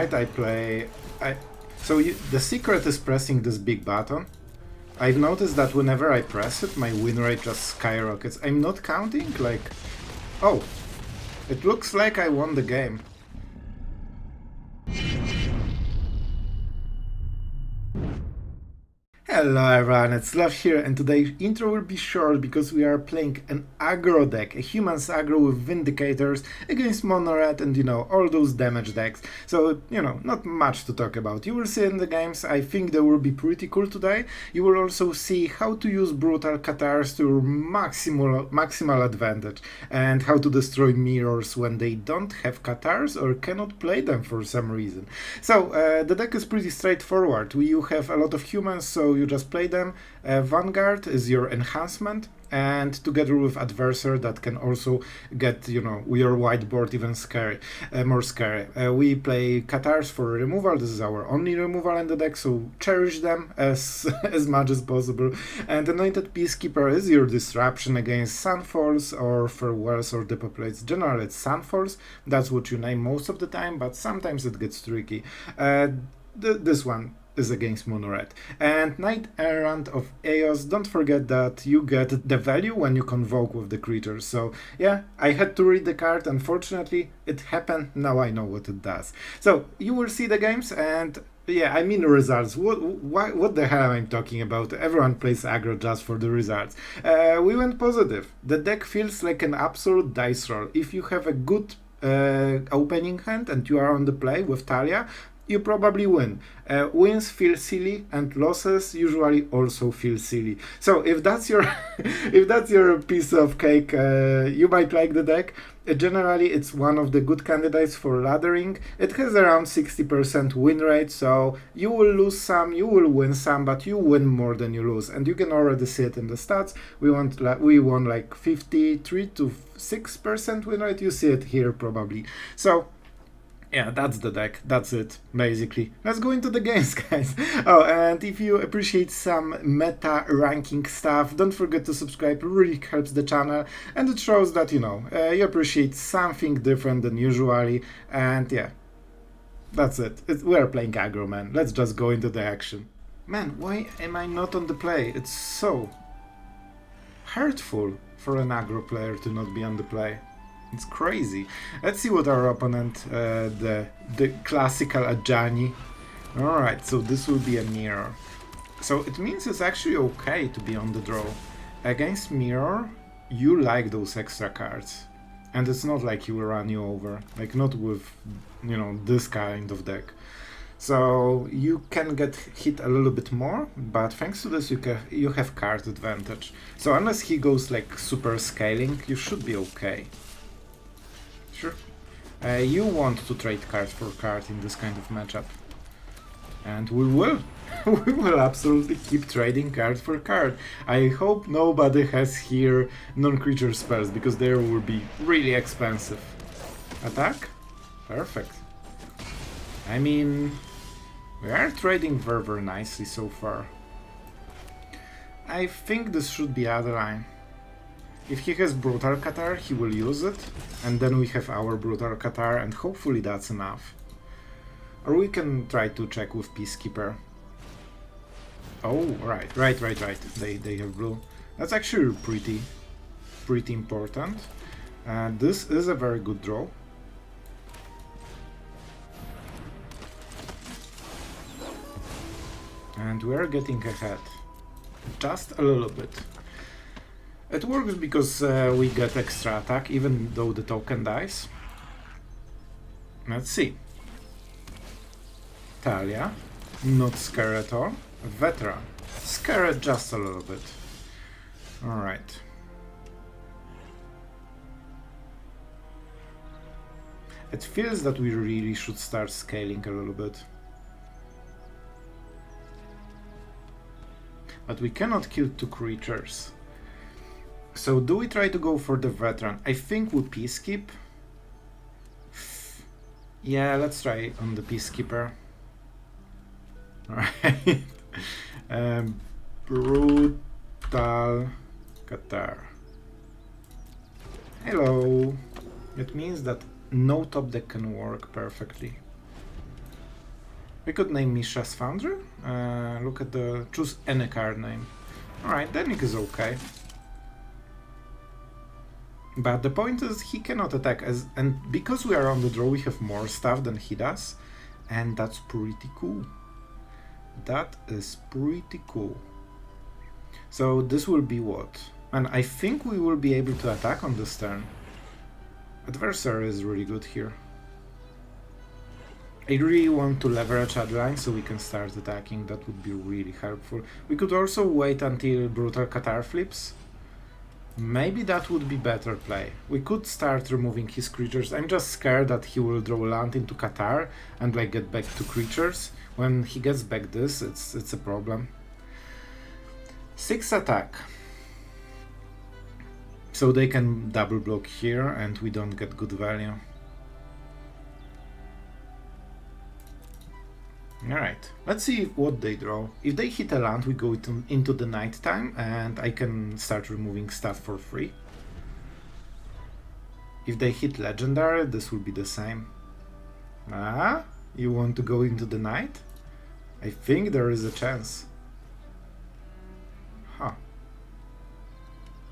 tonight I play... the secret is pressing this big button. I've noticed that whenever I press it, my win rate just skyrockets. I'm not counting, like... Oh, it looks like I won the game. Hello everyone, it's Sloth here, and today's intro will be short because we are playing an aggro deck, a humans aggro with Vindicators against mono red and, you know, all those damage decks. So, you know, not much to talk about. You will see in the games. I think they will be pretty cool today. You will also see how to use Brutal Cathars to maximal advantage, and how to destroy mirrors when they don't have Cathars or cannot play them for some reason. So, the deck is pretty straightforward. You have a lot of humans, so you just play them. Vanguard is your enhancement, and together with Adversary that can also get, you know, your whiteboard even more scary. We play Cathars for removal. This is our only removal in the deck, so cherish them as much as possible. And Anointed Peacekeeper is your disruption against Sunfalls or Farewells or Depopulates. Generally it's Sunfalls, that's what you name most of the time, but sometimes it gets tricky. This one is against mono red. And Knight-Errant of Eos, don't forget that you get the value when you convoke with the creatures. So yeah, I had to read the card, unfortunately it happened, now I know what it does. So you will see the games, and yeah, I mean results. What the hell am I talking about? Everyone plays aggro just for the results. We went positive. The deck feels like an absolute dice roll. If you have a good opening hand and you are on the play with Thalia, you probably win. Wins feel silly, and losses usually also feel silly. So if that's your if that's your piece of cake, you might like the deck. Generally, it's one of the good candidates for laddering. It has around 60% win rate, so you will lose some, you will win some, but you win more than you lose, and you can already see it in the stats. We won like 53 to 6% win rate. You see it here probably. So yeah, that's the deck, that's it, basically. Let's go into the games, guys. Oh, and if you appreciate some meta ranking stuff, don't forget to subscribe, it really helps the channel, and it shows that, you know, you appreciate something different than usually, and yeah, that's it. We're playing aggro, man. Let's just go into the action. Man, why am I not on the play? It's so hurtful for an aggro player to not be on the play. It's crazy. Let's see what our opponent, the classical Ajani. Alright, so this will be a mirror. So it means it's actually okay to be on the draw. Against mirror, you like those extra cards. And it's not like he will run you over. Like, not with, you know, this kind of deck. So you can get hit a little bit more, but thanks to this you have card advantage. So unless he goes like super scaling, you should be okay. Sure. You want to trade card for card in this kind of matchup. And we will. We will absolutely keep trading card for card. I hope nobody has here non-creature spells, because they will be really expensive. Attack? Perfect. I mean, we are trading very nicely so far. I think this should be Adeline. If he has Brutal Cathar, he will use it, and then we have our Brutal Cathar, and hopefully that's enough. Or we can try to check with Peacekeeper. Oh, right. They have blue. That's actually pretty important. This is a very good draw. And we are getting ahead. Just a little bit. It works because we get extra attack, even though the token dies. Let's see. Thalia, not scared at all. Veteran, scared just a little bit. Alright. It feels that we really should start scaling a little bit. But we cannot kill two creatures. So do we try to go for the veteran? I think we peacekeep. Yeah, let's try on the Peacekeeper. Alright. Brutal Cathar. Hello. It means that no top deck can work perfectly. We could name Mishra's Foundry. Look at the... choose any card name. Alright, Danik is okay. But the point is he cannot attack as... and because we are on the draw we have more stuff than he does. And that's pretty cool. That is pretty cool. So this will be what? And I think we will be able to attack on this turn. Adversary is really good here. I really want to leverage Adeline so we can start attacking. That would be really helpful. We could also wait until Brutal Cathar flips. Maybe that would be better play. We could start removing his creatures. I'm just scared that he will draw land into Cathar and like get back to creatures. When he gets back this, it's a problem. 6 attack. So they can double block here and we don't get good value. Alright, let's see what they draw. If they hit a land, we go into the night time and I can start removing stuff for free. If they hit legendary, this will be the same. Ah, you want to go into the night? I think there is a chance. Huh.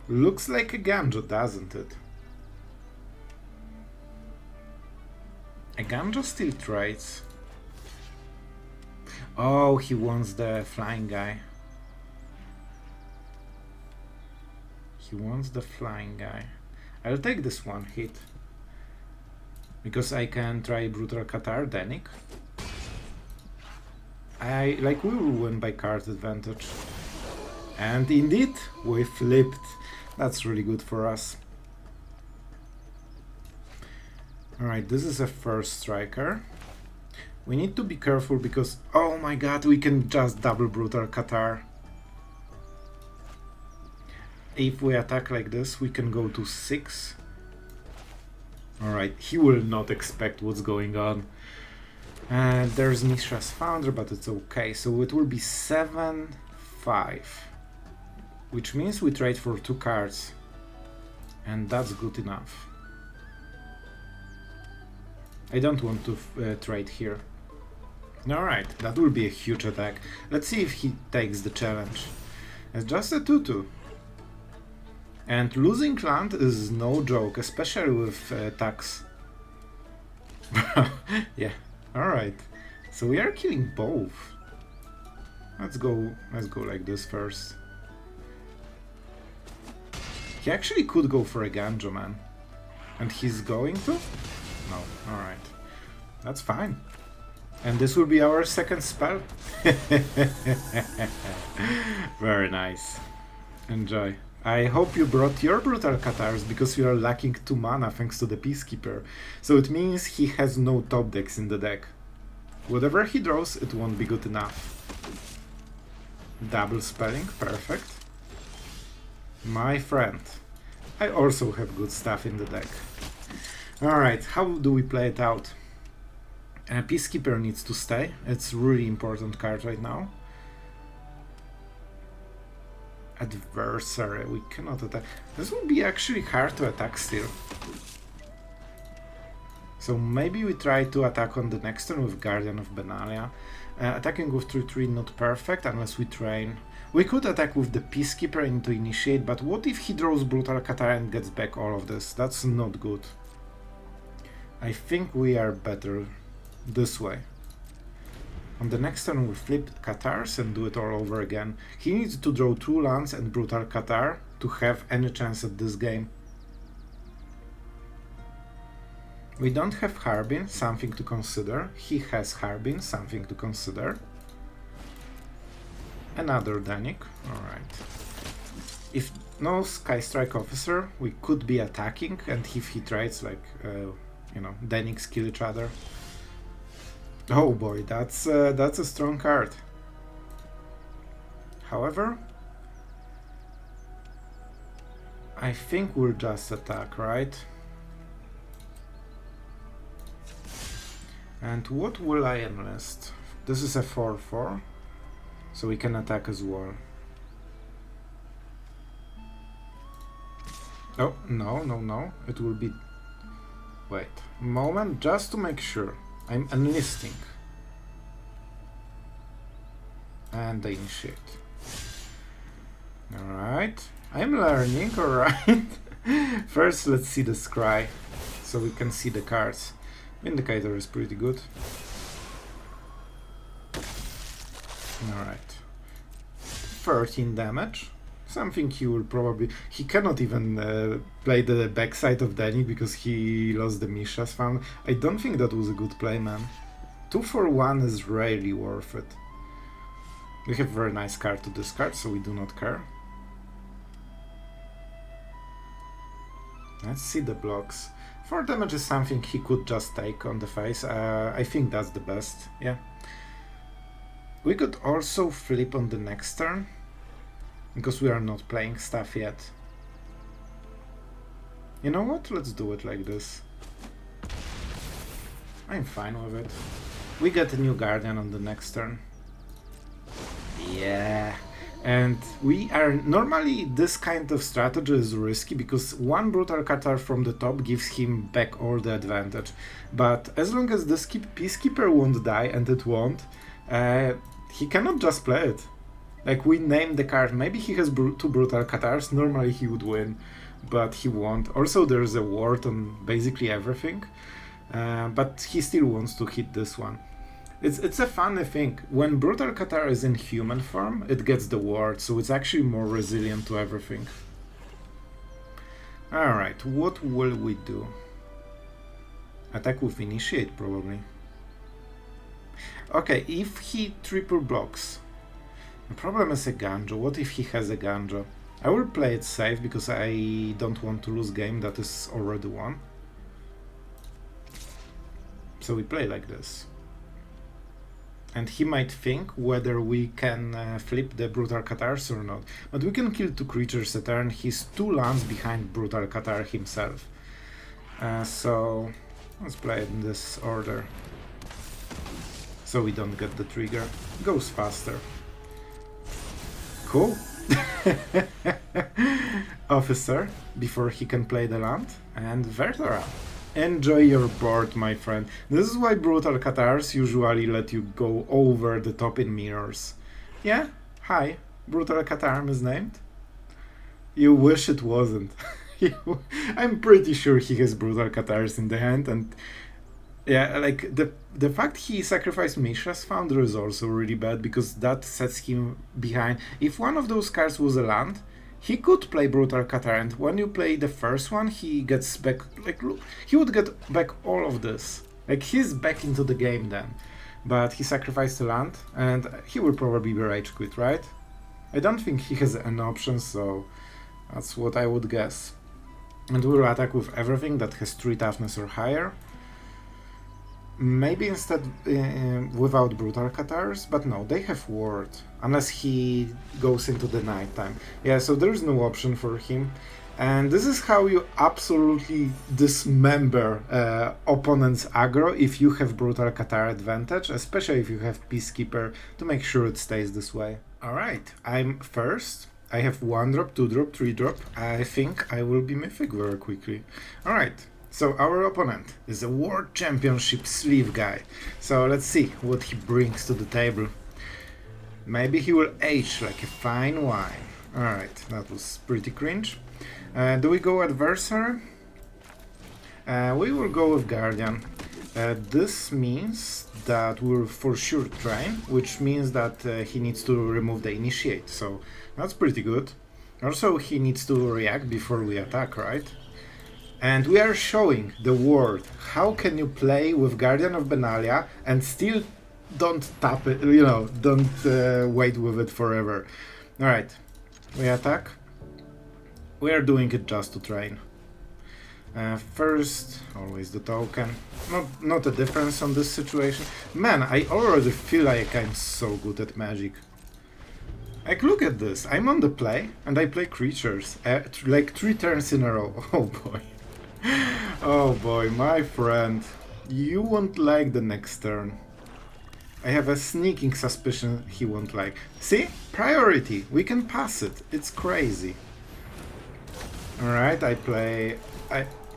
Looks like Eiganjo, doesn't it? Eiganjo still trades. Oh, he wants the flying guy. He wants the flying guy. I'll take this one hit. Because I can try Brutal Cathar, Danik. We will win by card advantage. And indeed, we flipped. That's really good for us. Alright, this is a first striker. We need to be careful because, oh my god, we can just double Brutal Cathar. If we attack like this, we can go to 6. Alright, he will not expect what's going on. And there's Mishra's Foundry, but it's okay. So it will be 7-5. Which means we trade for 2 cards. And that's good enough. I don't want to trade here. Alright, that will be a huge attack. Let's see if he takes the challenge. It's just a 2-2. And losing land is no joke, especially with tax. Yeah, alright. So we are killing both. Let's go like this first. He actually could go for a Eiganjo, man. And he's going to? No, alright. That's fine. And this will be our second spell. Very nice. Enjoy. I hope you brought your Brutal Cathars because you are lacking 2 mana thanks to the Peacekeeper. So it means he has no top decks in the deck. Whatever he draws, it won't be good enough. Double spelling, perfect. My friend. I also have good stuff in the deck. Alright, how do we play it out? Peacekeeper needs to stay. It's a really important card right now. Adversary, we cannot attack. This will be actually hard to attack still. So maybe we try to attack on the next turn with Guardian of Benalia. Attacking with 3-3 not perfect unless we train. We could attack with the Peacekeeper into initiate, but what if he draws Brutal Cathar and gets back all of this? That's not good. I think we are better this way. On the next turn we flip Cathars and do it all over again. He needs to draw 2 lands and Brutal Cathar to have any chance at this game. We don't have Harbin, something to consider. He has Harbin, something to consider. Another Danik, alright. If no Sky Strike Officer, we could be attacking, and if he trades like, you know, Daniks kill each other. Oh boy, that's a strong card. However, I think we'll just attack, right? And what will I enlist? This is a 4-4, so we can attack as well. Oh, no, it will be... Wait, moment, just to make sure. I'm enlisting. And they initiate. Alright. I'm learning, alright. First, let's see the scry, so we can see the cards. Vindicator is pretty good. Alright. 13 damage. Something he will probably... He cannot even play the backside of Danny because he lost the Mishra's Foundry. I don't think that was a good play, man. 2 for 1 is rarely worth it. We have a very nice card to discard, so we do not care. Let's see the blocks. 4 damage is something he could just take on the face. I think that's the best, yeah. We could also flip on the next turn, because we are not playing stuff yet. You know what? Let's do it like this. I'm fine with it. We get a new Guardian on the next turn. Yeah. And we are... Normally this kind of strategy is risky because one Brutal Cathar from the top gives him back all the advantage. But as long as this Peacekeeper won't die, and it won't, he cannot just play it. Like, we name the card, maybe he has 2 Brutal Cathars, normally he would win, but he won't. Also there's a ward on basically everything, but he still wants to hit this one. It's a funny thing, when Brutal Cathar is in human form, it gets the ward, so it's actually more resilient to everything. Alright, what will we do? Attack with Initiate, probably. Okay, if he triple blocks, the problem is Eiganjo. What if he has Eiganjo? I will play it safe because I don't want to lose game that is already won. So we play like this. And he might think whether we can flip the Brutal Cathars or not. But we can kill 2 creatures a turn. He's 2 lands behind Brutal Cathar himself. So let's play it in this order. So we don't get the trigger. Goes faster. Cool. Officer, before he can play the land. And Vertera. Enjoy your board, my friend. This is why Brutal Cathars usually let you go over the top in mirrors. Yeah? Hi. Brutal Cathar is named? You wish it wasn't. I'm pretty sure he has Brutal Cathars in the hand, and yeah, like the fact he sacrificed Mishra's Foundry is also really bad because that sets him behind. If one of those cards was a land, he could play Brutal Cathar, and when you play the first one, he gets back, like, look, he would get back all of this. Like, he's back into the game then. But he sacrificed the land, and he will probably be rage quit, right? I don't think he has an option, so that's what I would guess. And we'll attack with everything that has 3 toughness or higher. Maybe instead without Brutal Cathars, but no, they have ward, unless he goes into the nighttime. Yeah, so there's no option for him. And this is how you absolutely dismember opponent's aggro if you have Brutal Cathar advantage, especially if you have Peacekeeper, to make sure it stays this way. Alright, I'm first. I have 1 drop, 2 drop, 3 drop. I think I will be Mythic very quickly. Alright. So our opponent is a World Championship sleeve guy. So let's see what he brings to the table. Maybe he will age like a fine wine. Alright, that was pretty cringe. Do we go Adversary? We will go with Guardian. This means that we'll for sure train, which means that he needs to remove the Initiate. So that's pretty good. Also, he needs to react before we attack, right? And we are showing the world how can you play with Guardian of Benalia and still don't tap it, you know, don't wait with it forever. Alright, we attack. We are doing it just to train. First, always the token. Not a difference on this situation. Man, I already feel like I'm so good at Magic. Like, look at this. I'm on the play and I play creatures like 3 turns in a row. Oh boy. Oh boy, my friend, you won't like the next turn. I have a sneaking suspicion he won't like. See? Priority. We can pass it. It's crazy. Alright, I play...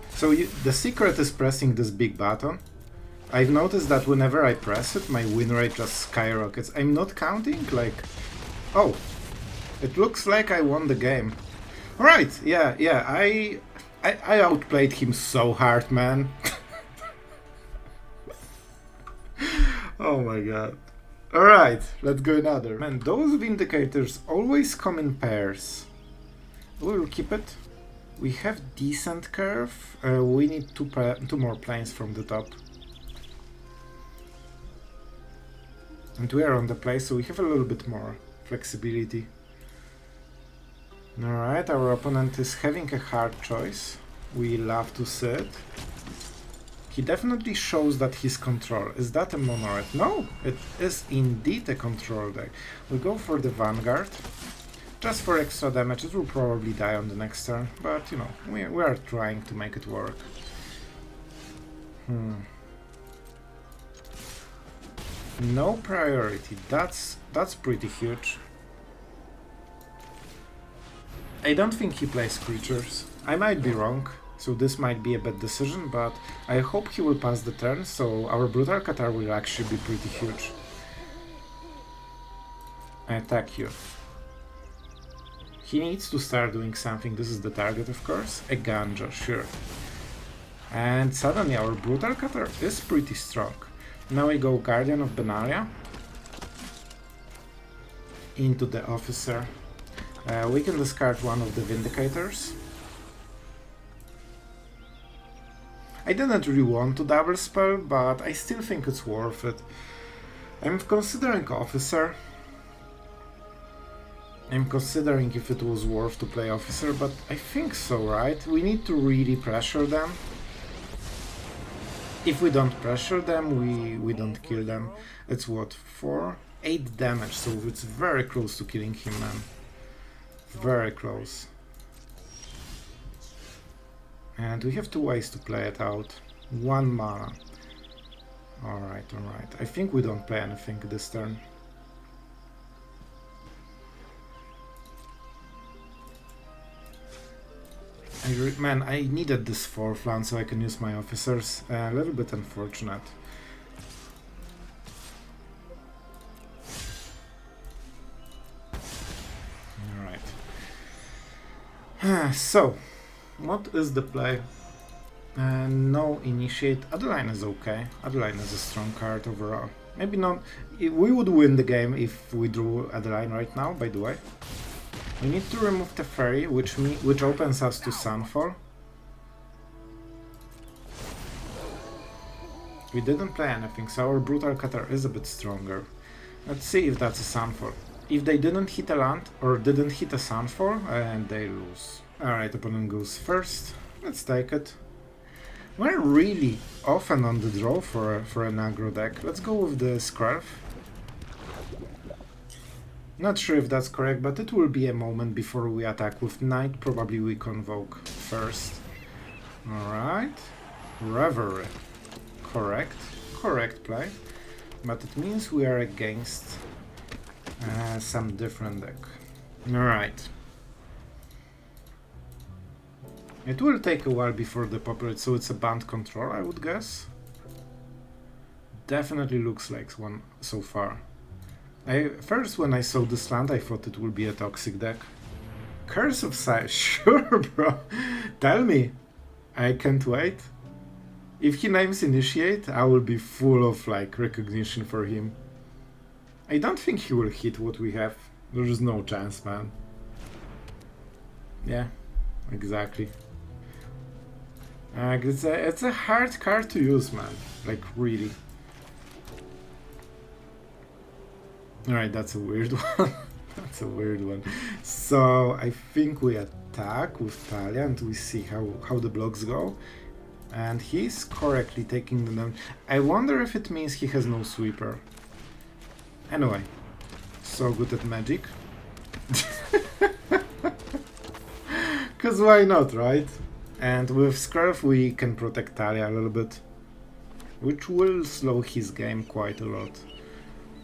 So the secret is pressing this big button. I've noticed that whenever I press it, my win rate just skyrockets. I'm not counting, like... Oh, it looks like I won the game. Alright, yeah, I outplayed him so hard, man. Oh my god. Alright, let's go another. Man, those Vindicators always come in pairs. We'll keep it. We have decent curve. We need two more planes from the top. And we are on the play, so we have a little bit more flexibility. Alright, our opponent is having a hard choice. We love to see it. He definitely shows that he's control. Is that a mono-red? No, it is indeed a control deck. We go for the Vanguard. Just for extra damage. It will probably die on the next turn, but you know, we are trying to make it work. No priority. That's pretty huge. I don't think he plays creatures. I might be wrong, so this might be a bad decision, but I hope he will pass the turn, so our Brutal Cathar will actually be pretty huge. I attack you. He needs to start doing something. This is the target, of course. Eiganjo, sure. And suddenly our Brutal Cathar is pretty strong. Now we go Guardian of Benalia into the Officer. We can discard one of the Vindicators. I didn't really want to double spell, but I still think it's worth it. I'm considering Officer. I'm considering if it was worth to play Officer, but I think so, right? We need to really pressure them. If we don't pressure them, we don't kill them. It's what, 8 damage, so it's very close to killing him, man. Very close. And we have 2 ways to play it out. 1 mana. Alright. I think we don't play anything this turn. Man, I needed this 4th land so I can use my officers. A little bit unfortunate. Alright. So, what is the play? No initiate. Adeline is okay. Adeline is a strong card overall. Maybe not. We would win the game if we drew Adeline right now, by the way. We need to remove the Fairy, which opens us to Sunfall. We didn't play anything, so our Brutal Cathar is a bit stronger. Let's see if that's a Sunfall. If they didn't hit a land, or didn't hit a Sunfall, and they lose. Alright, opponent goes first. Let's take it. We're really often on the draw for an aggro deck. Let's go with the Skrelv. Not sure if that's correct, but it will be a moment before we attack with Knight. Probably we convoke first. Alright. Reverie. Correct play. But it means we are against some different deck. Alright. It will take a while before the populate, so it's a band control, I would guess. Definitely looks like one so far. First, when I saw this land, I thought it would be a toxic deck. Curse of Sight, sure, bro. Tell me. I can't wait. If he names Initiate, I will be full of, like, recognition for him. I don't think he will hit what we have. There's no chance, man. Yeah, exactly. It's a hard card to use, man. Like, really. Alright, that's a weird one. That's a weird one. So, I think we attack with Thalia and we see how the blocks go. And he's correctly taking them down. I wonder if it means he has no sweeper. Anyway, so good at magic. Because why not, right? And with Skrelv we can protect Thalia a little bit. Which will slow his game quite a lot.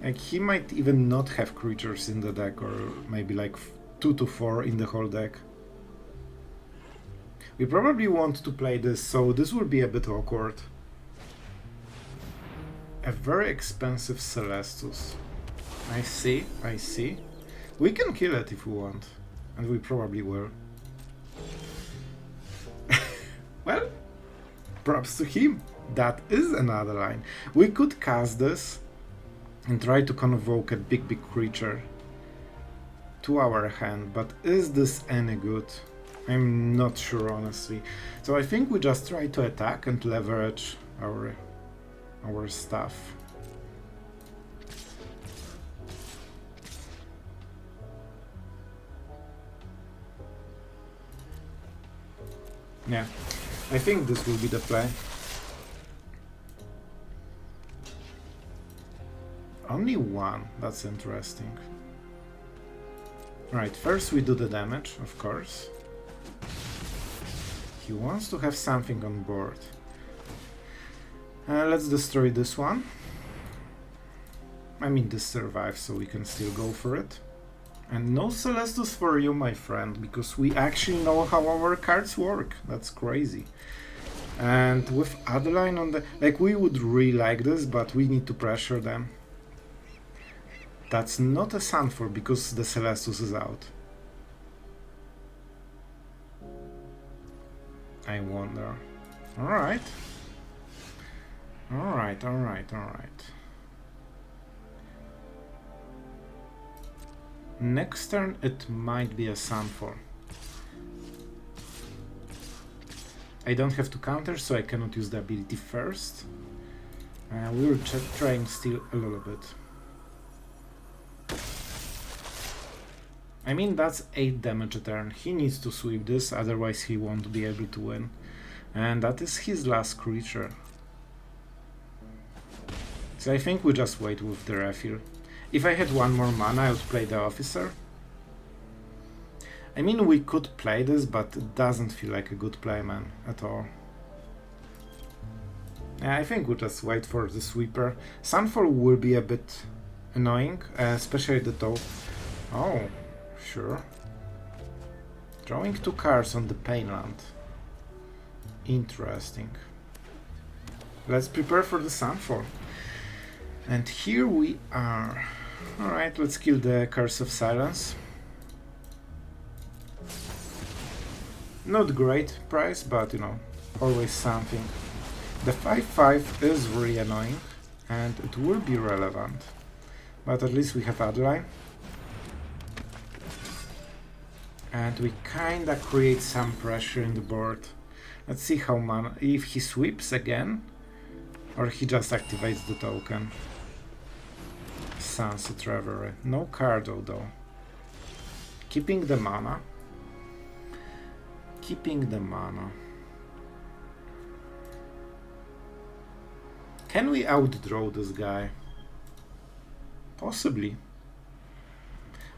Like, he might even not have creatures in the deck, or maybe like 2 to 4 in the whole deck. We probably want to play this, so this will be a bit awkward. A very expensive Celestus. I see, I see. We can kill it if we want. And we probably will. Well, props to him. That is another line. We could cast this and try to convoke a big creature to our hand, but is this any good? I'm not sure, honestly. So I think we just try to attack and leverage our stuff. Yeah, I think this will be the play. Only one, that's interesting. Right, first we do the damage, of course. He wants to have something on board. Let's destroy this one. I mean, this survives, so we can still go for it. And no Celestus for you, my friend, because we actually know how our cards work. That's crazy. And with Adeline on the... Like, we would really like this, but we need to pressure them. That's not a Sunfall, because the Celestus is out. I wonder. Alright. Alright, alright, alright. Next turn it might be a Sunfall. I don't have to counter, so I cannot use the ability first. We will trying still a little bit. I mean, that's 8 damage a turn. He needs to sweep this, otherwise he won't be able to win. And that is his last creature. So I think we just wait with the refill. If I had one more mana, I would play the officer. I mean, we could play this, but it doesn't feel like a good play, man, at all. Yeah, I think we'll just wait for the sweeper. Sunfall will be a bit annoying, especially the top. Oh, sure. Drawing 2 cards on the Painland. Interesting. Let's prepare for the Sunfall. And here we are. Alright, let's kill the Curse of Silence. Not great price, but you know, always something. The 5/5 is really annoying, and it will be relevant. But at least we have Adeline. And we kinda create some pressure in the board. Let's see how mana, if he sweeps again, or he just activates the token. Sunset Reverie. No Cardo though. Keeping the mana. Keeping the mana. Can we outdraw this guy? Possibly.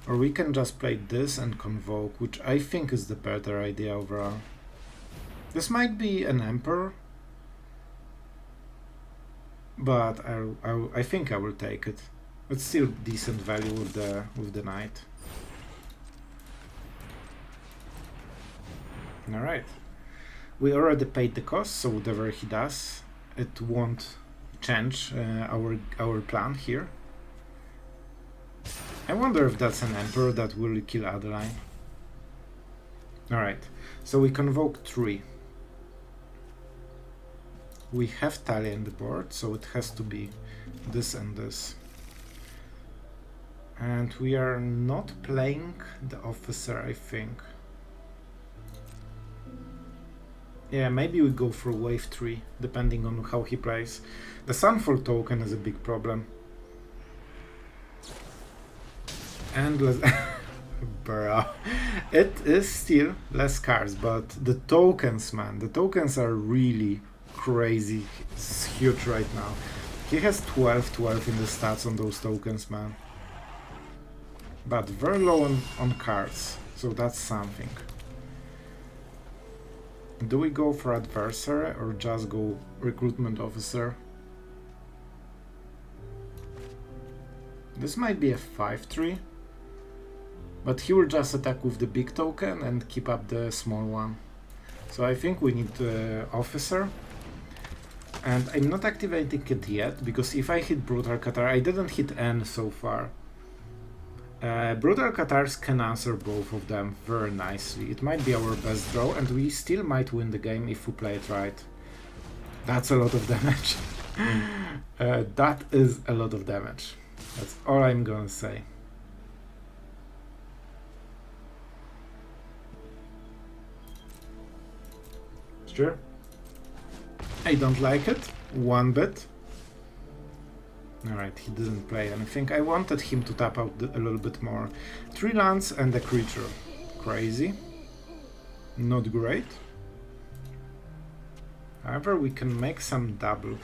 Or we can just play this and convoke, which I think is the better idea overall. This might be an Emperor, but I think I will take it. It's still decent value with the Knight. Alright. We already paid the cost, so whatever he does, it won't change our plan here. I wonder if that's an Emperor that will kill Adeline. Alright, so we convoke 3. We have Thalia on the board, so it has to be this and this. And we are not playing the officer, I think. Yeah, maybe we go for wave 3, depending on how he plays. The Sunfall token is a big problem. And bruh, it is still less cards, but the tokens, man, the tokens are really crazy. It's huge right now. He has 12 in the stats on those tokens, man. But very low on cards, so that's something. Do we go for Adversary or just go Recruitment Officer? This might be a 5/3, but he will just attack with the big token and keep up the small one. So I think we need Officer. And I'm not activating it yet, because if I hit Brutal Cathar, I didn't hit N so far. Brutal Cathars can answer both of them very nicely. It might be our best draw, and we still might win the game if we play it right. That's a lot of damage. That is a lot of damage. That's all I'm gonna say. Sure. I don't like it one bit. Alright, he didn't play anything. I wanted him to tap out a little bit more. 3 lands and a creature. Crazy. Not great. However, we can make some double.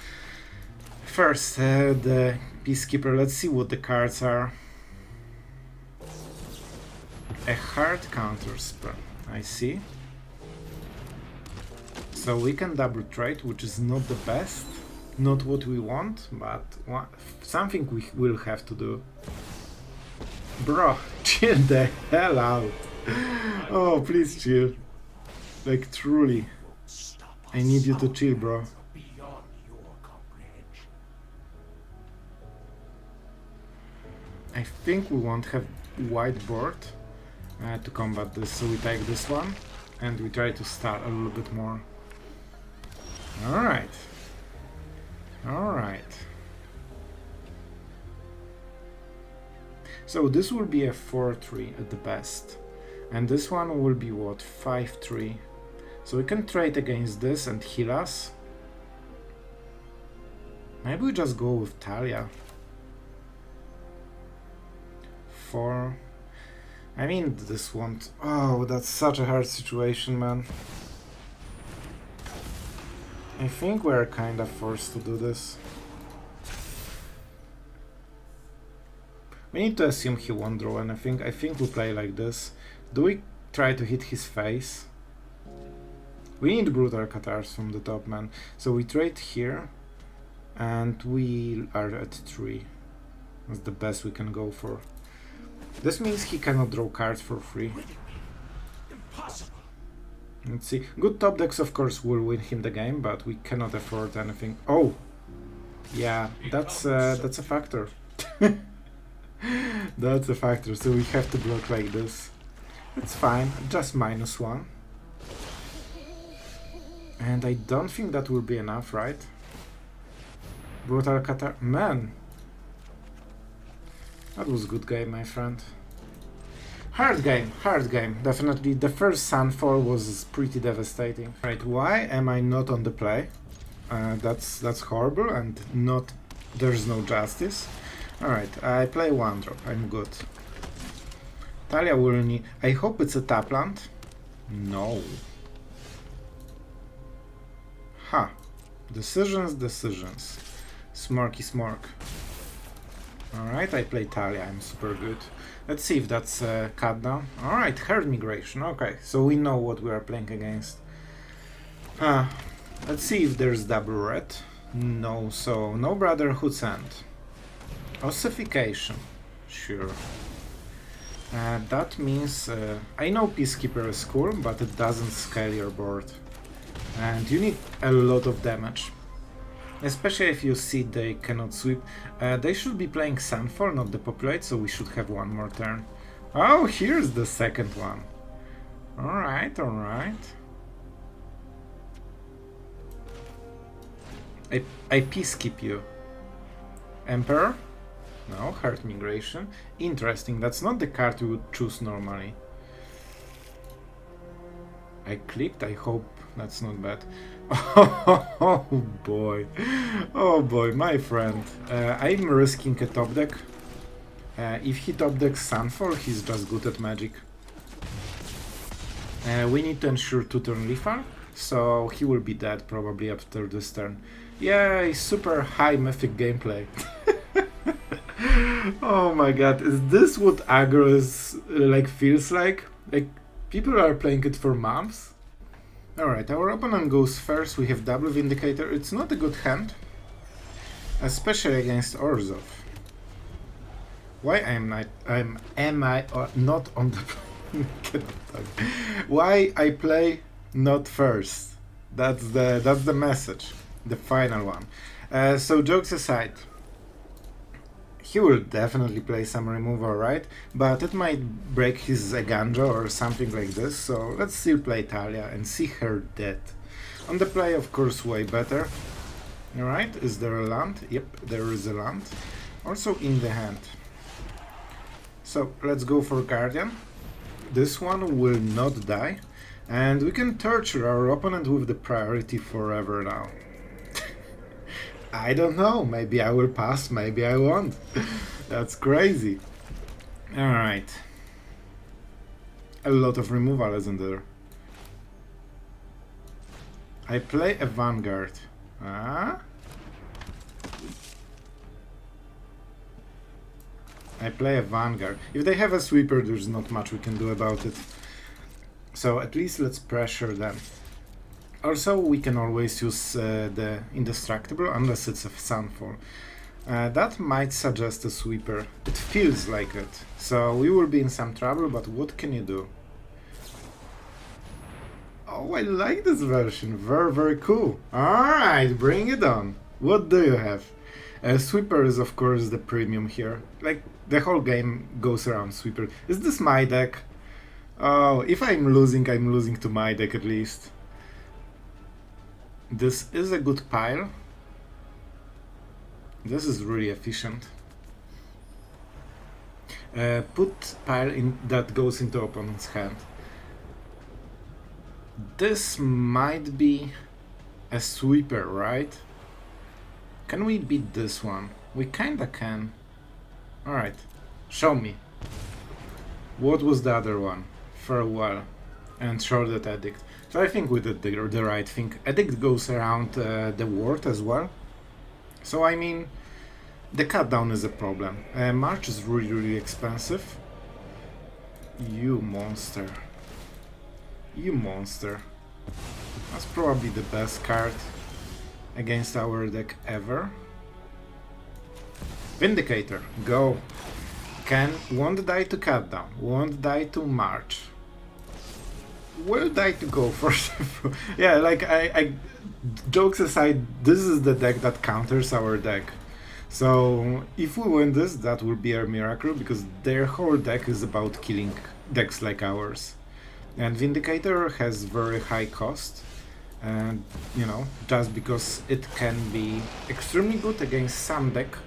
First, the Peacekeeper. Let's see what the cards are. A hard counter spell. I see. So we can double trade, which is not the best. Not what we want, but something we will have to do. Bro, chill the hell out. Oh, please chill. Like, truly. I need you to chill, bro. I think we won't have white board to combat this, so we take this one and we try to start a little bit more. Alright. Alright. So this will be a 4-3 at the best. And this one will be what? 5-3. So we can trade against this and heal us. Maybe we just go with Thalia. 4. I mean, this won't... Oh, that's such a hard situation, man. I think we're kind of forced to do this. We need to assume he won't draw anything. I think we play like this. Do we try to hit his face? We need Brutal Cathars from the top, man. So we trade here, and we are at 3. That's the best we can go for. This means he cannot draw cards for free. Impossible. Let's see. Good top decks, of course, will win him the game, but we cannot afford anything. Oh, yeah, that's a factor. That's a factor. So we have to block like this. It's fine. Just -1. And I don't think that will be enough, right? Brutal Cathar. Man, that was a good game, my friend. Hard game, definitely. The first Sunfall was pretty devastating. Right, why am I not on the play? That's horrible, and not... there's no justice. Alright, I play 1 drop, I'm good. Thalia will need... I hope it's a tap land. No. Ha. Decisions. Smorky smork. Alright, I play Thalia, I'm super good. Let's see if that's cut down. Alright, herd migration, okay, so we know what we are playing against. Let's see if there's double red. No, so no Brotherhood's End. Ossification, sure. That means, I know Peacekeeper is cool, but it doesn't scale your board. And you need a lot of damage. Especially if you see they cannot sweep. They should be playing Sunfall, not the Populate, so we should have 1 more turn. Oh, here's the second one. Alright. I Peacekeep you. Emperor? No, Heart Migration. Interesting, that's not the card you would choose normally. I clicked, I hope that's not bad. Oh boy, my friend. I'm risking a top deck. If he top decks Sunfall, he's just good at magic. We need to ensure 2-turn lethal, so he will be dead probably after this turn. Yay, super high Mythic gameplay. Oh my god, is this what aggro is, feels like? Like, people are playing it for months? Alright, our opponent goes first, we have double Vindicator. It's not a good hand, especially against Orzhov. Why am I not on the Why I play not first? That's the message. the final one. So jokes aside, he will definitely play some removal, right? But it might break his Eiganjo or something like this, so let's still play Thalia and see her dead. On the play, of course, way better. Alright, is there a land? Yep, there is a land. Also in the hand. So let's go for Guardian. This one will not die. And we can torture our opponent with the priority forever now. I don't know, maybe I will pass, maybe I won't. That's crazy. Alright. A lot of removal, isn't there? I play a Vanguard. Ah? I play a Vanguard. If they have a sweeper, there's not much we can do about it. So at least let's pressure them. Also, we can always use the Indestructible, unless it's a Sunfall. That might suggest a sweeper. It feels like it. So we will be in some trouble, but what can you do? Oh, I like this version. Very, very cool. Alright, bring it on. What do you have? Sweeper is, of course, the premium here. Like, the whole game goes around sweeper. Is this my deck? Oh, if I'm losing to my deck at least. This is a good pile. This is really efficient. Put pile in that goes into opponent's hand. This might be a sweeper, right? Can we beat this one? We kinda can. Alright, show me. What was the other one? Farewell and Shrouded Edict. So I think we did the right thing. Edict goes around the ward as well. So I mean, the cut down is a problem. March is really, really expensive. You monster. You monster. That's probably the best card against our deck ever. Vindicator, go. Won't die to cut down, won't die to march. Will die to go first. Yeah, like I jokes aside, this is the deck that counters our deck. So if we win this, that will be a miracle, because their whole deck is about killing decks like ours. And Vindicator has very high cost, and you know, just because it can be extremely good against some deck,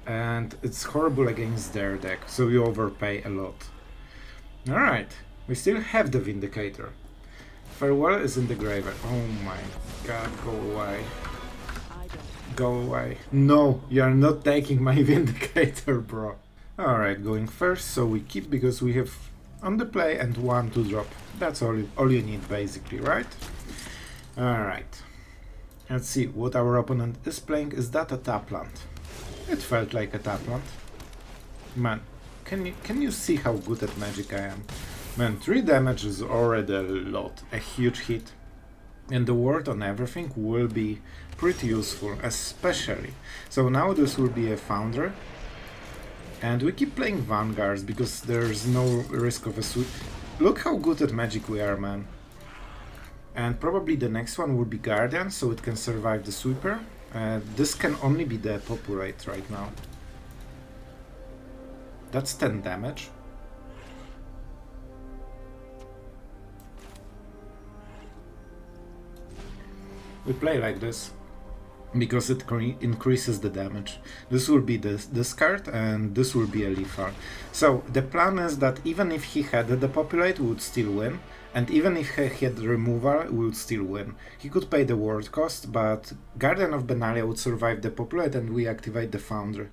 and it's horrible against their deck, so you overpay a lot. Alright, we still have the Vindicator. Farewell is in the graveyard. Oh my god, go away. Go away. No, you are not taking my Vindicator, bro. Alright, going first, so we keep because we have on the play and 1 to drop. That's all you need basically, right? Alright. Let's see what our opponent is playing. Is that a tap land? It felt like a tap land. Man, can you see how good at Magic I am? Man, 3 damage is already a lot, a huge hit. And the ward on everything will be pretty useful, especially. So now this will be a Foundry. And we keep playing Vanguards because there's no risk of a sweep. Look how good at Magic we are, man. And probably the next one will be Guardian, so it can survive the sweeper. This can only be the populate right now. That's 10 damage. We play like this because it increases the damage. This will be this card, and this will be a lethal. So the plan is that even if he had the populate, we would still win, and even if he had removal, we would still win. He could pay the ward cost, but Guardian of Benalia would survive the populate, and we activate the Foundry.